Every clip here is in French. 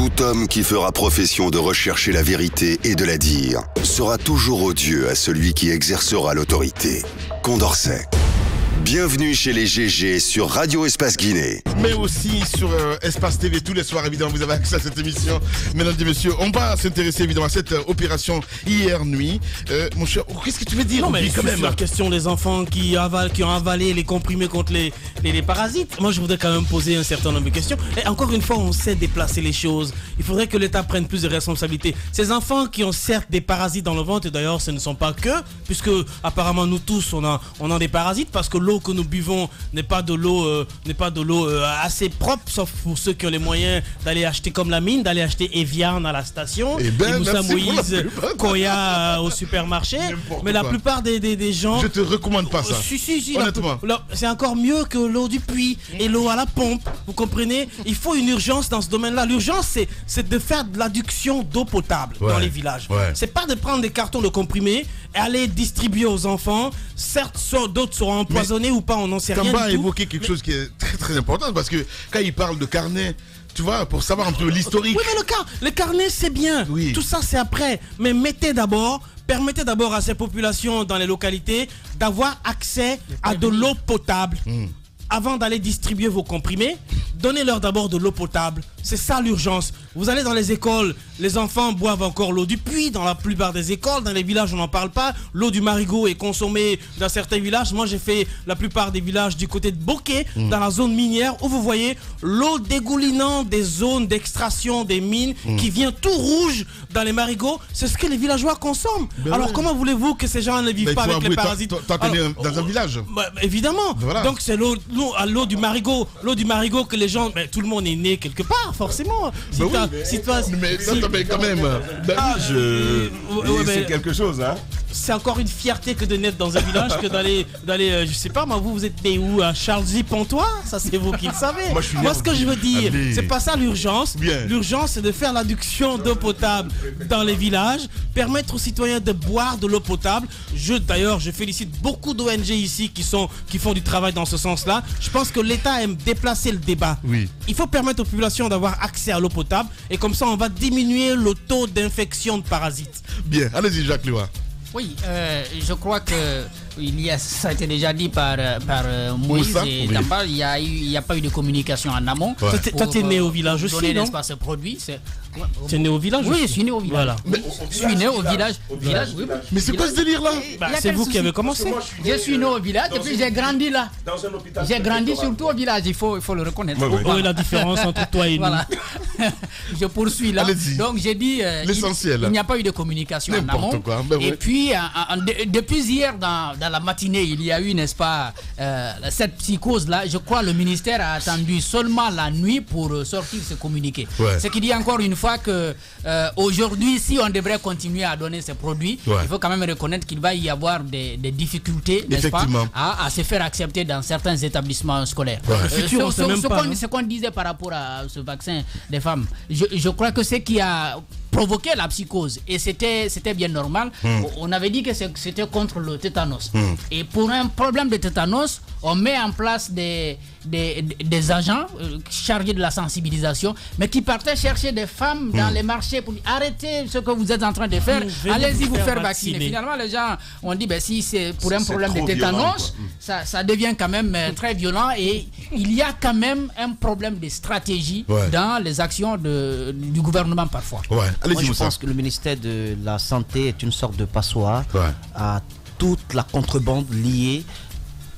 Tout homme qui fera profession de rechercher la vérité et de la dire sera toujours odieux à celui qui exercera l'autorité. Condorcet. Bienvenue chez les GG sur Radio Espace Guinée. Mais aussi sur Espace TV tous les soirs, évidemment, vous avez accès à cette émission. Mesdames et messieurs, on va s'intéresser évidemment à cette opération hier nuit. Mon cher, qu'est-ce que tu veux dire? Non, mais quand même la question des enfants qui ont avalé les comprimés contre les parasites. Moi, je voudrais quand même poser un certain nombre de questions. Et encore une fois, on sait déplacer les choses. Il faudrait que l'État prenne plus de responsabilités. Ces enfants qui ont certes des parasites dans le ventre, et d'ailleurs, ce ne sont pas que, puisque apparemment nous tous, on a des parasites, parce que l'eau que nous buvons n'est pas de l'eau assez propre, sauf pour ceux qui ont les moyens d'aller acheter comme la mine, d'aller acheter Evian à la station, et Moussa Moïse Koya au supermarché. Mais la plupart des gens... Je te recommande pas ça. Si, honnêtement. C'est encore mieux que l'eau du puits et l'eau à la pompe. Vous comprenez? Il faut une urgence dans ce domaine-là. L'urgence, c'est de faire de l'adduction d'eau potable dans les villages. C'est pas de prendre des cartons de comprimés et aller distribuer aux enfants. Certes, d'autres seront empoisonnés ou pas, on n'en sait rien. Tamba a évoqué quelque chose qui est très très important, parce que quand il parle de carnet, tu vois, pour savoir un peu l'historique. Oui, mais le carnet, c'est bien. Oui. Tout ça, c'est après. Mais permettez d'abord à ces populations dans les localités d'avoir accès à de l'eau potable. Avant d'aller distribuer vos comprimés, donnez-leur d'abord de l'eau potable. C'est ça l'urgence. Vous allez dans les écoles, les enfants boivent encore l'eau du puits dans la plupart des écoles. Dans les villages, on n'en parle pas. L'eau du marigot est consommée dans certains villages. Moi, j'ai fait la plupart des villages du côté de Bokeh, dans la zone minière, où vous voyez l'eau dégoulinant des zones d'extraction des mines qui vient tout rouge dans les marigots. C'est ce que les villageois consomment. Alors, comment voulez-vous que ces gens ne vivent pas avec les parasites? T'as connu dans un village? Évidemment. Voilà. Donc, c'est l'eau du marigot. L'eau du marigot que les gens... tout le monde est né quelque part, forcément. Mais quand même. C'est quelque chose, hein. C'est encore une fierté que de naître dans un village que d'aller je sais pas, moi, vous êtes né où? À Charles-y-Pontois? Ça, c'est vous qui le savez. Moi, ce que je veux dire, c'est pas ça l'urgence. L'urgence, c'est de faire l'adduction d'eau potable dans les villages, permettre aux citoyens de boire de l'eau potable. D'ailleurs, je félicite beaucoup d'ONG ici qui font du travail dans ce sens-là. Je pense que l'État aime déplacer le débat. Il faut permettre aux populations d'avoir accès à l'eau potable, et comme ça, on va diminuer le taux d'infection de parasites. Bien, allez-y, Jacques Léoua. Oui, je crois que ça a été déjà dit par Moïse et Tamba, il n'y a pas eu de communication en amont. Toi, tu es né au village aussi, non? Donner ce produit. Tu es né au village? Oui, je suis né au village. Voilà. Je suis né au village. Mais c'est quoi ce délire-là? C'est vous qui avez commencé. Je suis né au village et puis j'ai grandi là. J'ai grandi surtout au village, il faut le reconnaître. Où est la différence entre toi et nous? Je poursuis là. Donc j'ai dit, l'essentiel. Il n'y a pas eu de communication en amont. Et puis, depuis hier, dans la matinée, il y a eu, n'est-ce pas, cette psychose-là. Je crois que le ministère a attendu seulement la nuit pour sortir ce communiqué. Ce qui dit encore une fois que aujourd'hui, si on devrait continuer à donner ces produits, il faut quand même reconnaître qu'il va y avoir des difficultés, n'est-ce pas, à se faire accepter dans certains établissements scolaires. Ce qu'on disait par rapport à ce vaccin des femmes, je crois que ce qui a provoqué la psychose, et c'était bien normal. On avait dit que c'était contre le tétanos. Et pour un problème de tétanos, on met en place des agents chargés de la sensibilisation, mais qui partaient chercher des femmes dans les marchés pour dire arrêtez ce que vous êtes en train de faire, allez-y vous faire vacciner. Finalement, les gens ont dit si c'est pour un problème de tétanos, ça devient quand même très violent, et il y a quand même un problème de stratégie dans les actions du gouvernement parfois. Moi, je pense que le ministère de la Santé est une sorte de passoire à toute la contrebande liée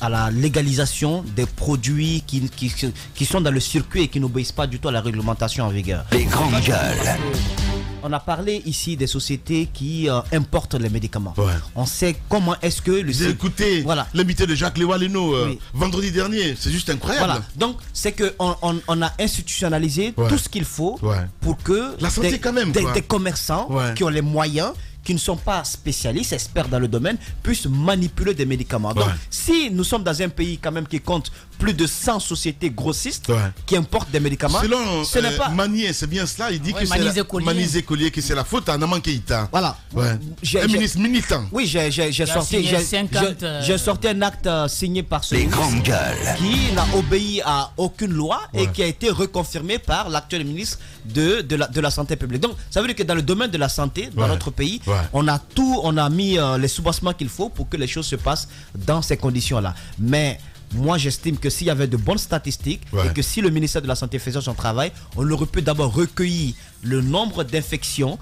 à la légalisation des produits qui sont dans le circuit et qui n'obéissent pas du tout à la réglementation en vigueur. Les grandes gueules. On a parlé ici des sociétés qui importent les médicaments. On sait comment est-ce que... J'ai écouté l'invité de Jacques Léoua vendredi dernier. C'est juste incroyable. Donc, c'est qu'on a institutionnalisé tout ce qu'il faut pour que la santé, quand même, des commerçants qui ont les moyens, qui ne sont pas spécialistes, experts dans le domaine, puissent manipuler des médicaments. Donc, si nous sommes dans un pays quand même qui compte plus de 100 sociétés grossistes qui importent des médicaments, selon ce n'est pas Manier, c'est bien cela, il dit que c'est Manizé Collier que c'est la faute à Naman Keïta. Voilà. Un ministre militant. Oui, j'ai sorti un acte signé par ce ministre qui n'a obéi à aucune loi et qui a été reconfirmé par l'actuel ministre de la santé publique. Donc, ça veut dire que dans le domaine de la santé, dans notre pays, on a mis les soubassements qu'il faut pour que les choses se passent dans ces conditions-là. Mais moi, j'estime que s'il y avait de bonnes statistiques et que si le ministère de la Santé faisait son travail, on aurait pu d'abord recueillir le nombre d'infections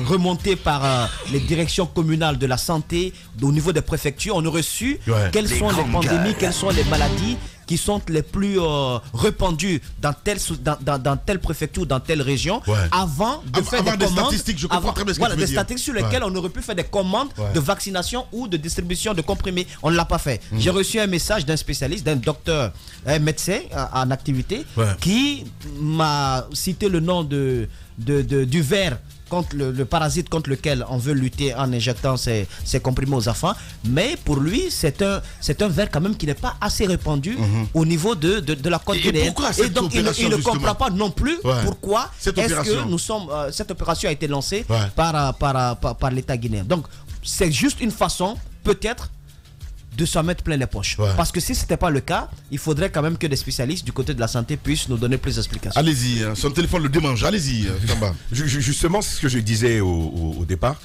remontées par les directions communales de la santé au niveau des préfectures. On aurait su quelles sont les pandémies, quelles sont les maladies qui sont les plus répandues dans telle préfecture, dans telle région, avant de faire des commandes. Statistiques, je comprends très bien ce que tu veux dire. Des statistiques sur lesquelles on aurait pu faire des commandes de vaccination ou de distribution de comprimés. On ne l'a pas fait. J'ai reçu un message d'un spécialiste, d'un docteur, un médecin en activité, qui m'a cité le nom du ver contre le parasite contre lequel on veut lutter en injectant ces comprimés aux enfants. Mais pour lui, c'est un ver quand même qui n'est pas assez répandu au niveau de la côte guinéenne. Et donc, il ne comprend pas non plus pourquoi cette opération a été lancée par l'État guinéen. Donc, c'est juste une façon, peut-être, de s'en mettre plein les poches. Parce que si ce n'était pas le cas, il faudrait quand même que des spécialistes du côté de la santé puissent nous donner plus d'explications. Allez-y, son téléphone le démange. Allez-y, Tamba. Justement, c'est ce que je disais au départ.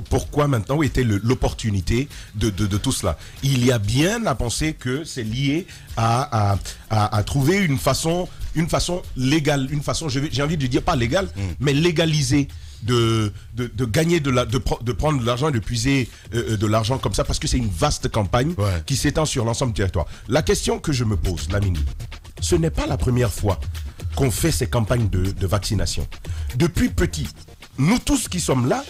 Pourquoi maintenant, où était l'opportunité de tout cela? Il y a bien à penser que c'est lié à trouver une façon légale, j'ai envie de dire pas légale, mais légalisée. De gagner de prendre de l'argent et de puiser de l'argent comme ça, parce que c'est une vaste campagne qui s'étend sur l'ensemble du territoire. La question que je me pose, Lamine, ce n'est pas la première fois qu'on fait ces campagnes de vaccination. Depuis petit, nous tous qui sommes là,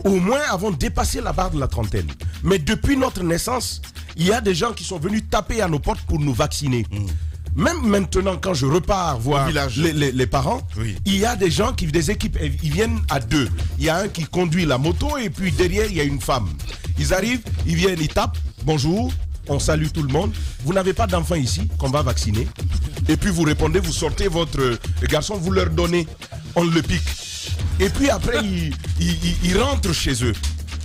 au moins avons dépassé la barre de la trentaine. Mais depuis notre naissance, il y a des gens qui sont venus taper à nos portes pour nous vacciner. Même maintenant, quand je repars voir les parents, il y a des gens des équipes, ils viennent à deux. Il y a un qui conduit la moto et puis derrière, il y a une femme. Ils arrivent, ils viennent, ils tapent. Bonjour, on salue tout le monde. Vous n'avez pas d'enfants ici qu'on va vacciner. Et puis vous répondez, vous sortez votre garçon, vous leur donnez. On le pique. Et puis après, ils rentrent chez eux.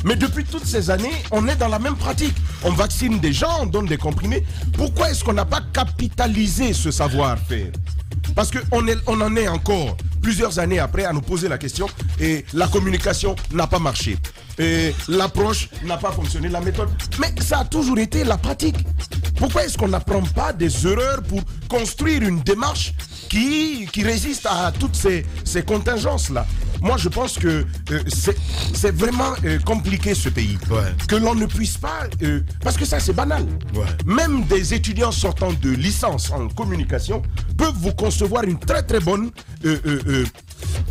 Mais depuis toutes ces années, on est dans la même pratique. On vaccine des gens, on donne des comprimés. Pourquoi est-ce qu'on n'a pas capitalisé ce savoir-faire? Parce qu'on en est encore plusieurs années après à nous poser la question et la communication n'a pas marché. Et l'approche n'a pas fonctionné, la méthode. Mais ça a toujours été la pratique. Pourquoi est-ce qu'on n'apprend pas des erreurs pour construire une démarche qui résiste à toutes ces contingences-là? Moi, je pense que c'est vraiment compliqué ce pays. Que l'on ne puisse pas... parce que ça, c'est banal. Même des étudiants sortant de licence en communication peuvent vous concevoir une très très bonne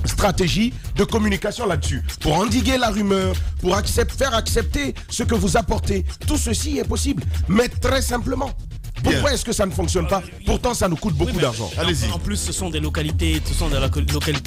stratégie de communication là-dessus. Pour endiguer la rumeur, pour faire accepter ce que vous apportez. Tout ceci est possible, mais très simplement. Pourquoi est-ce que ça ne fonctionne pas? Pourtant, ça nous coûte beaucoup d'argent. Allez-y. En plus, ce sont des localités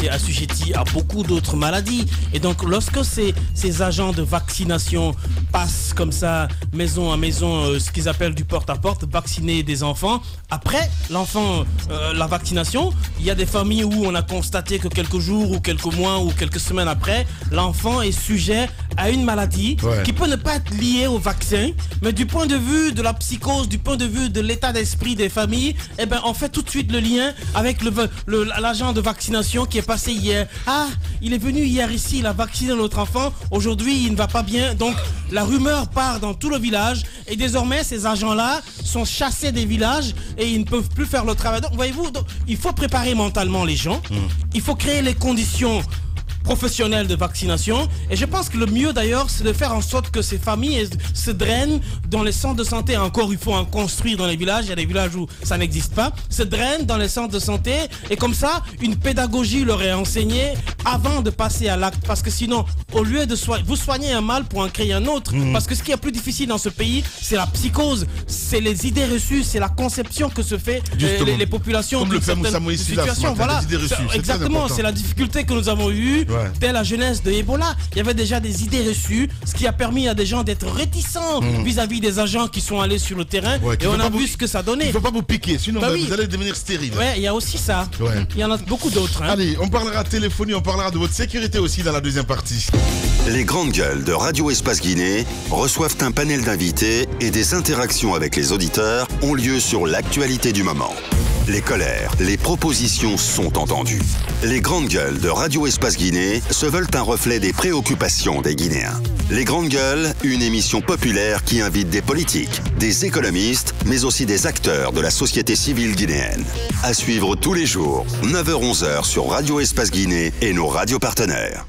assujetties à beaucoup d'autres maladies. Et donc, lorsque ces agents de vaccination passent comme ça, maison à maison, ce qu'ils appellent du porte-à-porte, vacciner des enfants, après la vaccination, il y a des familles où on a constaté que quelques jours ou quelques mois ou quelques semaines après, l'enfant est sujet à une maladie qui peut ne pas être liée au vaccin, mais du point de vue de la psychose, du point de vue de l'état d'esprit des familles, eh ben on fait tout de suite le lien avec l'agent de vaccination qui est passé hier. Ah, il est venu hier ici, il a vacciné notre enfant, aujourd'hui il ne va pas bien. Donc la rumeur part dans tout le village et désormais ces agents-là sont chassés des villages et ils ne peuvent plus faire le travail. Donc voyez-vous, il faut préparer mentalement les gens, il faut créer les conditions professionnels de vaccination, et je pense que le mieux d'ailleurs c'est de faire en sorte que ces familles se drainent dans les centres de santé. Encore il faut en construire dans les villages, il y a des villages où ça n'existe pas, se drainent dans les centres de santé et comme ça une pédagogie leur est enseignée avant de passer à l'acte. Parce que sinon, au lieu de vous soignez un mal pour en créer un autre. Parce que ce qui est plus difficile dans ce pays, c'est la psychose, c'est les idées reçues, c'est la conception que se fait les populations. Comme le fait Moussa Moïse situation. Voilà, exactement, c'est la difficulté que nous avons eue dès la jeunesse de Ebola. Il y avait déjà des idées reçues, ce qui a permis à des gens d'être réticents vis-à-vis des agents qui sont allés sur le terrain. Et on a vu ce que ça donnait. Il ne faut pas vous piquer, sinon vous allez devenir stérile. Ouais, il y a aussi ça. Il y en a beaucoup d'autres. Allez, on parlera téléphonie, on parlera de votre sécurité aussi dans la deuxième partie. Les grandes gueules de Radio Espace Guinée reçoivent un panel d'invités et des interactions avec les auditeurs ont lieu sur l'actualité du moment. Les colères, les propositions sont entendues. Les grandes gueules de Radio Espace Guinée se veulent un reflet des préoccupations des Guinéens. Les grandes gueules, une émission populaire qui invite des politiques, des économistes, mais aussi des acteurs de la société civile guinéenne. À suivre tous les jours, 9h-11h sur Radio Espace Guinée et nos radios partenaires.